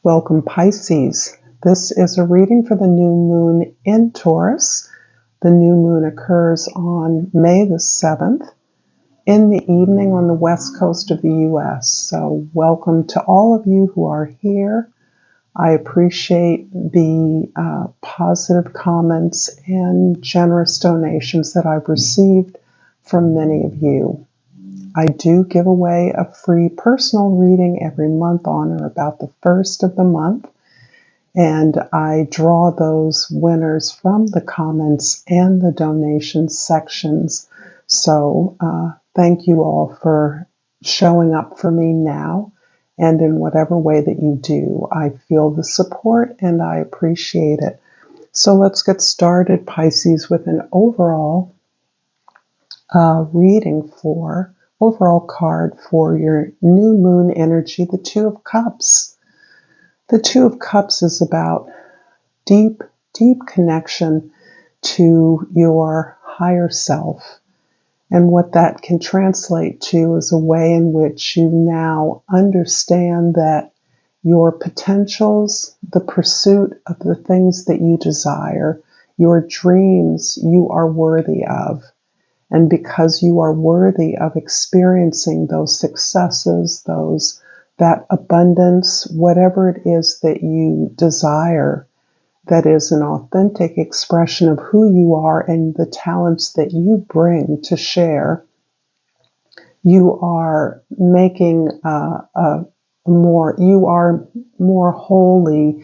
Welcome, Pisces. This is a reading for the new moon in Taurus. The new moon occurs on May the 7th in the evening on the west coast of the U.S. So welcome to all of you who are here. I appreciate the positive comments and generous donations that I've received from many of you. I do give away a free personal reading every month on or about the first of the month, and I draw those winners from the comments and the donations sections. So thank you all for showing up for me now, and in whatever way that you do. I feel the support and I appreciate it. So let's get started, Pisces, with an overall reading for overall card for your new moon energy, the Two of Cups. The Two of Cups is about deep connection to your higher self. And what that can translate to is a way in which you now understand that your potentials, the pursuit of the things that you desire, your dreams you are worthy of. And because you are worthy of experiencing those successes, that abundance, whatever it is that you desire, that is an authentic expression of who you are and the talents that you bring to share, you are making you are more wholly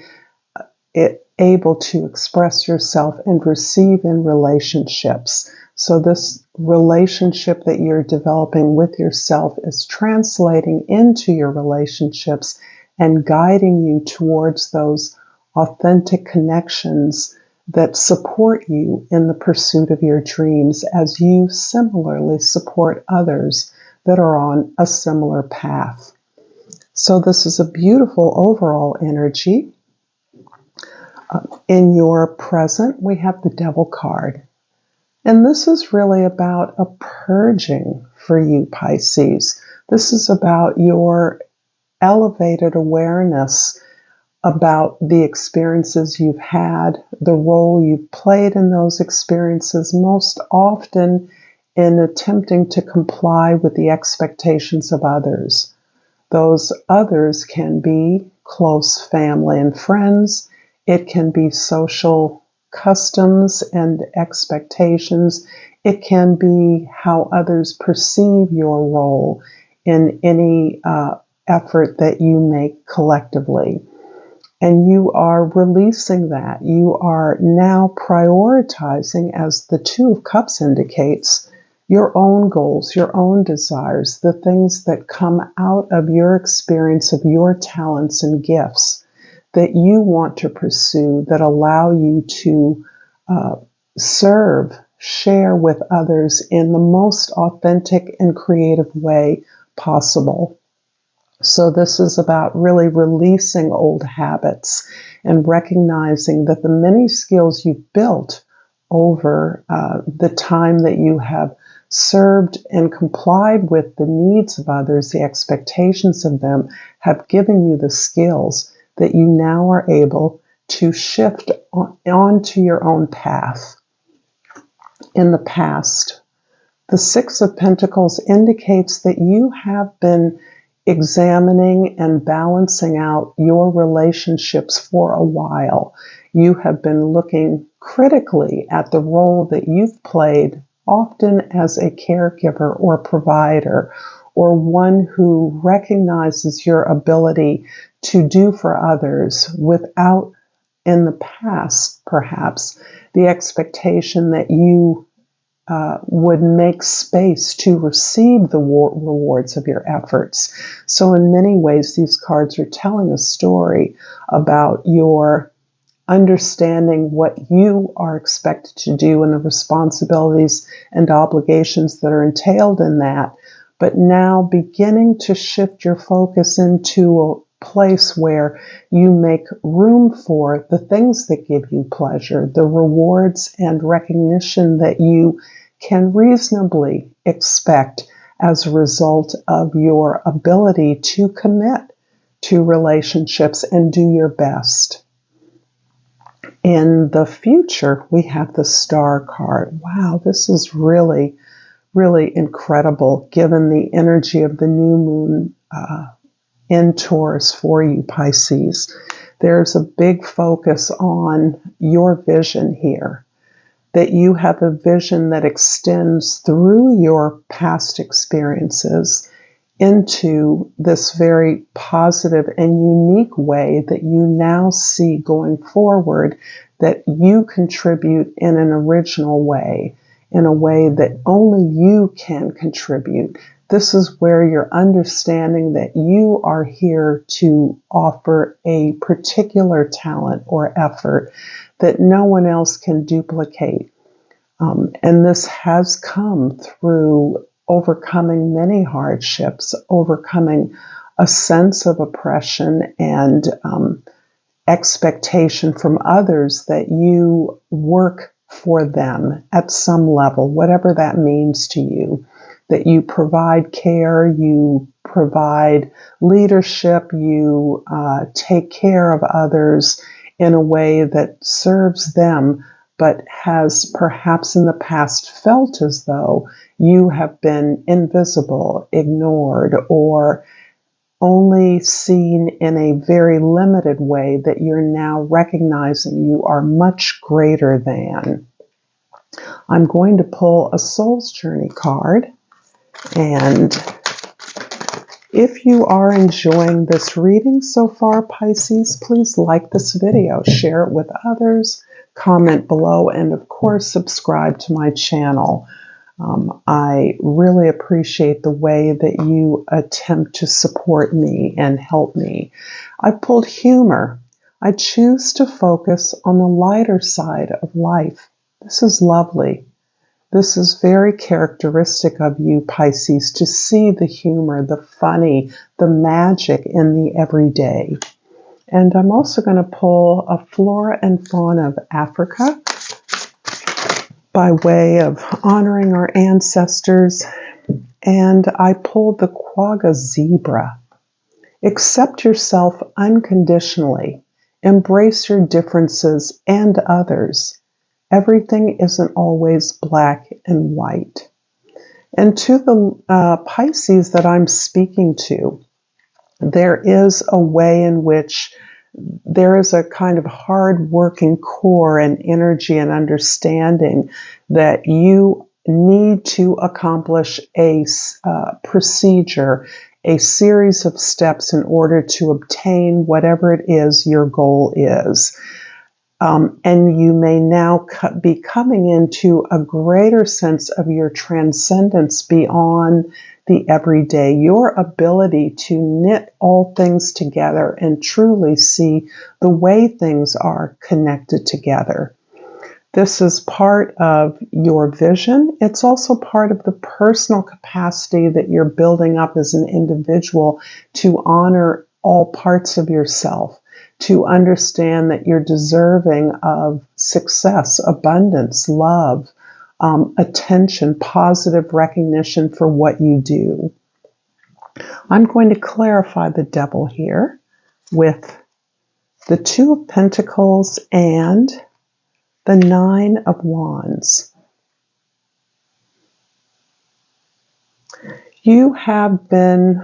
able to express yourself and receive in relationships. So this relationship that you're developing with yourself is translating into your relationships and guiding you towards those authentic connections that support you in the pursuit of your dreams as you similarly support others that are on a similar path. So this is a beautiful overall energy. In your present, we have the Devil card. And this is really about a purging for you, Pisces. This is about your elevated awareness about the experiences you've had, the role you've played in those experiences, most often in attempting to comply with the expectations of others. Those others can be close family and friends. It can be social customs and expectations. It can be how others perceive your role in any effort that you make collectively. And you are releasing that. You are now prioritizing, as the Two of Cups indicates, your own goals, your own desires, the things that come out of your experience of your talents and gifts that you want to pursue, that allow you to serve, share with others in the most authentic and creative way possible. So this is about really releasing old habits and recognizing that the many skills you've built over the time that you have served and complied with the needs of others, the expectations of them, have given you the skills that you now are able to shift onto your own path. In the past, the Six of Pentacles indicates that you have been examining and balancing out your relationships for a while. You have been looking critically at the role that you've played, often as a caregiver or provider, or one who recognizes your ability to do for others without, in the past, perhaps, the expectation that you would make space to receive the rewards of your efforts. So in many ways, these cards are telling a story about your understanding what you are expected to do and the responsibilities and obligations that are entailed in that, but now beginning to shift your focus into a place where you make room for the things that give you pleasure, the rewards and recognition that you can reasonably expect as a result of your ability to commit to relationships and do your best. In the future, we have the Star card. Wow, this is really, really incredible given the energy of the new moon in Taurus for you, Pisces. There's a big focus on your vision here, that you have a vision that extends through your past experiences into this very positive and unique way that you now see going forward, that you contribute in an original way, in a way that only you can contribute. This is where you're understanding that you are here to offer a particular talent or effort that no one else can duplicate. And this has come through overcoming many hardships, overcoming a sense of oppression and expectation from others that you work for them at some level, whatever that means to you, that you provide care, you provide leadership, you take care of others in a way that serves them, but has perhaps in the past felt as though you have been invisible, ignored, or only seen in a very limited way, that you're now recognizing you are much greater than. I'm going to pull a Soul's Journey card, and if you are enjoying this reading so far, Pisces, please like this video, share it with others, comment below, and of course, subscribe to my channel. I really appreciate the way that you attempt to support me and help me. I pulled humor. I choose to focus on the lighter side of life. This is lovely. This is very characteristic of you, Pisces, to see the humor, the funny, the magic in the everyday. And I'm also going to pull a Flora and Fauna of Africa by way of honoring our ancestors. And I pulled the Quagga Zebra. Accept yourself unconditionally. Embrace your differences and others. Everything isn't always black and white. And to the Pisces that I'm speaking to, there is a way in which there is a kind of hard-working core and energy and understanding that you need to accomplish a procedure, a series of steps in order to obtain whatever it is your goal is. And you may now be coming into a greater sense of your transcendence beyond the everyday, your ability to knit all things together and truly see the way things are connected together. This is part of your vision. It's also part of the personal capacity that you're building up as an individual to honor all parts of yourself, to understand that you're deserving of success, abundance, love, attention, positive recognition for what you do. I'm going to clarify the Devil here with the Two of Pentacles and the Nine of Wands. You have been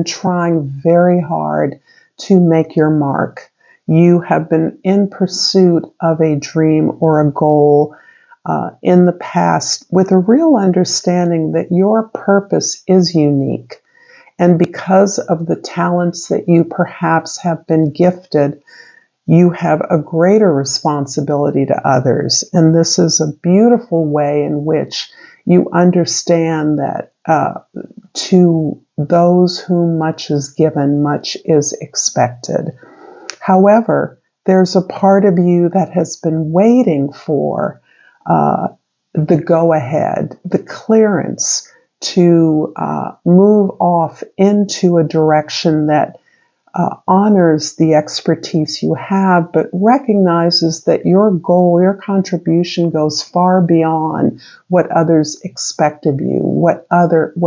trying very hard to make your mark. You have been in pursuit of a dream or a goal in the past with a real understanding that your purpose is unique. And because of the talents that you perhaps have been gifted, you have a greater responsibility to others. And this is a beautiful way in which you understand that to those whom much is given, much is expected. However, there's a part of you that has been waiting for the go-ahead, the clearance to move off into a direction that honors the expertise you have, but recognizes that your goal, your contribution goes far beyond what others expect of you, what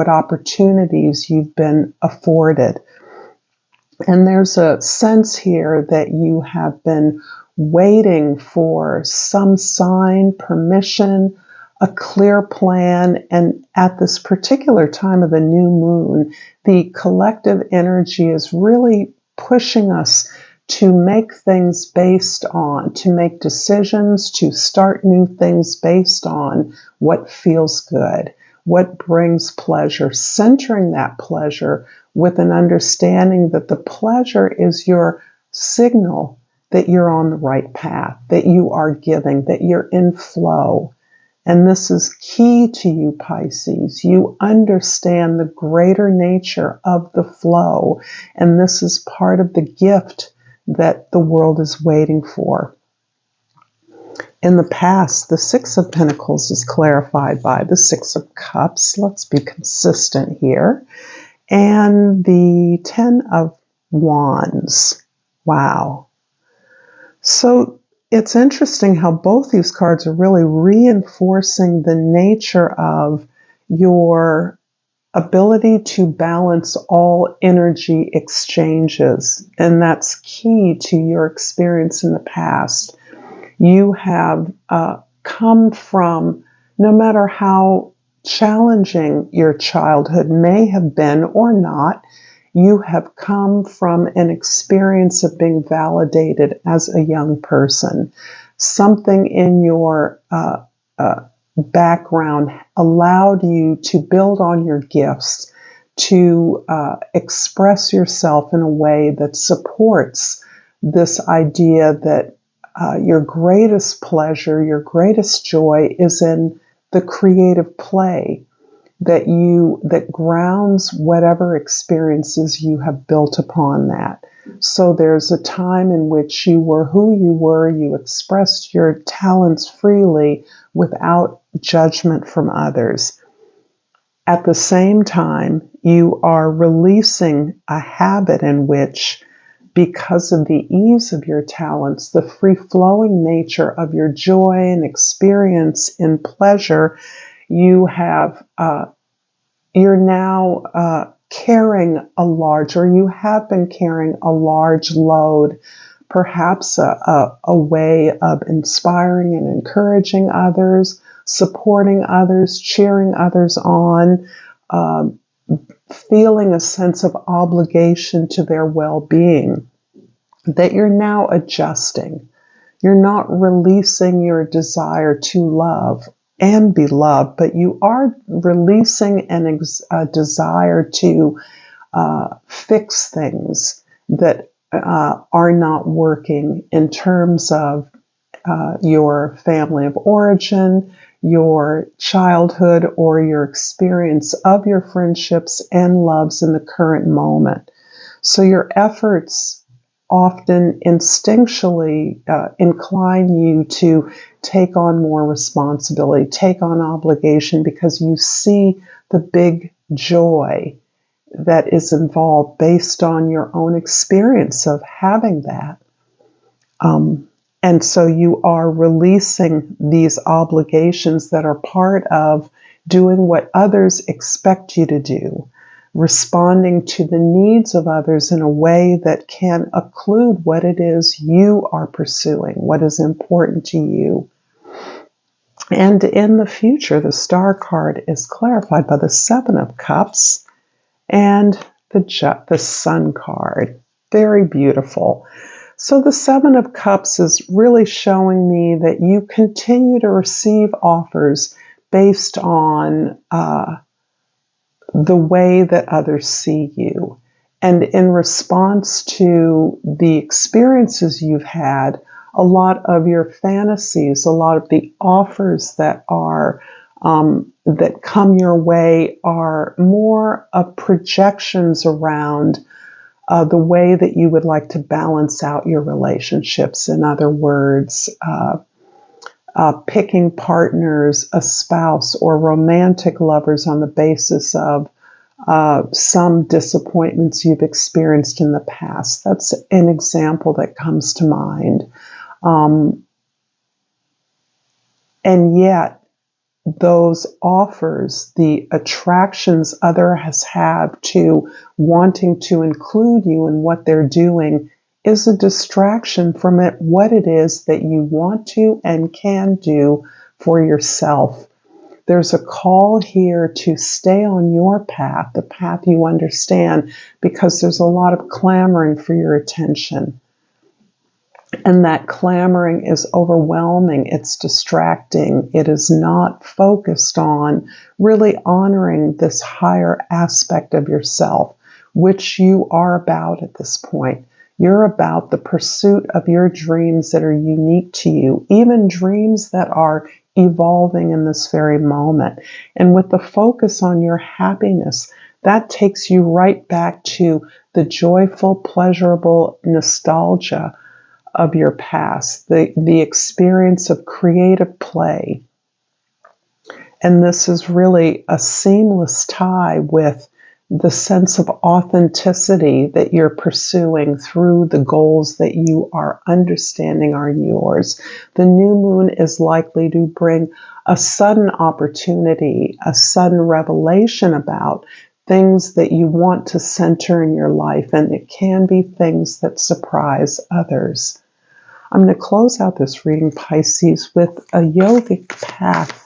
opportunities you've been afforded. And there's a sense here that you have been waiting for some sign, permission, a clear plan. And at this particular time of the new moon, the collective energy is really pushing us to make things based on, to make decisions, to start new things based on what feels good, what brings pleasure, centering that pleasure with an understanding that the pleasure is your signal that you're on the right path, that you are giving, that you're in flow. And this is key to you, Pisces. You understand the greater nature of the flow, and this is part of the gift that the world is waiting for. In the past, the Six of Pentacles is clarified by the Six of Cups. Let's be consistent here. And the Ten of Wands. Wow. So it's interesting how both these cards are really reinforcing the nature of your ability to balance all energy exchanges. And that's key to your experience in the past. You have come from, no matter how challenging your childhood may have been or not, you have come from an experience of being validated as a young person. Something in your background allowed you to build on your gifts, to express yourself in a way that supports this idea that your greatest pleasure, your greatest joy is in the creative play that grounds whatever experiences you have built upon that. So there's a time in which you were who you were, you expressed your talents freely without judgment from others. At the same time, you are releasing a habit in which, because of the ease of your talents, the free-flowing nature of your joy and experience in pleasure, you're now carrying a large, or you have been carrying a large load, perhaps a way of inspiring and encouraging others, supporting others, cheering others on, feeling a sense of obligation to their well-being, that you're now adjusting. You're not releasing your desire to love and be loved, but you are releasing a desire to fix things that are not working in terms of your family of origin, your childhood, or your experience of your friendships and loves in the current moment. So your efforts often instinctually incline you to take on more responsibility, take on obligation, because you see the big joy that is involved based on your own experience of having that. And so you are releasing these obligations that are part of doing what others expect you to do, responding to the needs of others in a way that can occlude what it is you are pursuing, what is important to you. And in the future, the Star card is clarified by the Seven of Cups and the Sun card. Very beautiful. So the Seven of Cups is really showing me that you continue to receive offers based on the way that others see you. And in response to the experiences you've had, a lot of your fantasies, a lot of the offers that are that come your way are more of projections around the way that you would like to balance out your relationships. In other words, picking partners, a spouse, or romantic lovers on the basis of some disappointments you've experienced in the past. That's an example that comes to mind. And yet, those offers, the attractions others have to wanting to include you in what they're doing, is a distraction from what it is that you want to and can do for yourself. There's a call here to stay on your path, the path you understand, because there's a lot of clamoring for your attention. And that clamoring is overwhelming. It's distracting. It is not focused on really honoring this higher aspect of yourself, which you are about at this point. You're about the pursuit of your dreams that are unique to you, even dreams that are evolving in this very moment. And with the focus on your happiness, that takes you right back to the joyful, pleasurable nostalgia of your past, the experience of creative play. And this is really a seamless tie with the sense of authenticity that you're pursuing through the goals that you are understanding are yours. The new moon is likely to bring a sudden opportunity, a sudden revelation about things that you want to center in your life, and it can be things that surprise others. I'm going to close out this reading, Pisces, with a yogic path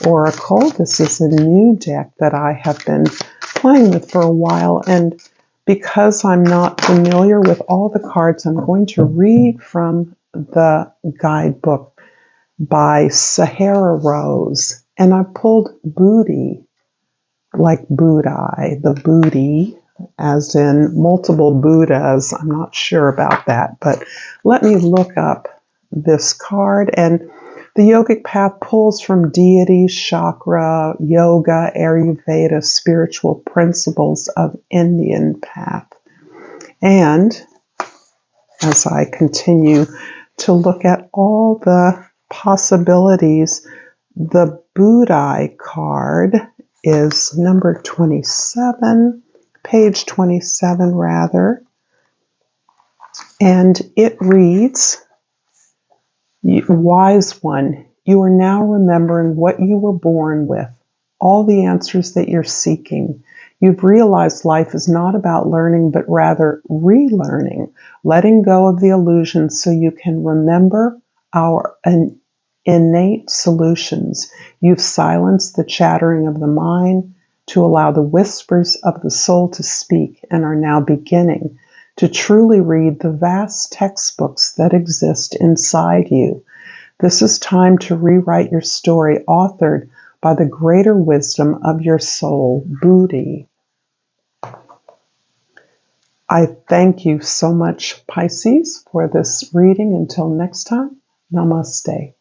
oracle. This is a new deck that I have been playing with for a while, and because I'm not familiar with all the cards, I'm going to read from the guidebook by Sahara Rose, and I pulled booty, like Buddha, the booty, as in multiple Buddhas. I'm not sure about that, but let me look up this card. And the yogic path pulls from deities, chakra, yoga, Ayurveda, spiritual principles of Indian path. And as I continue to look at all the possibilities, the Buddha card is number 27, page 27 rather, and it reads, Wise one, you are now remembering what you were born with, all the answers that you're seeking. You've realized life is not about learning, but rather relearning, letting go of the illusions so you can remember our innate solutions. You've silenced the chattering of the mind to allow the whispers of the soul to speak, and are now beginning to truly read the vast textbooks that exist inside you. This is time to rewrite your story, authored by the greater wisdom of your soul, Buddhi. I thank you so much, Pisces, for this reading. Until next time, Namaste.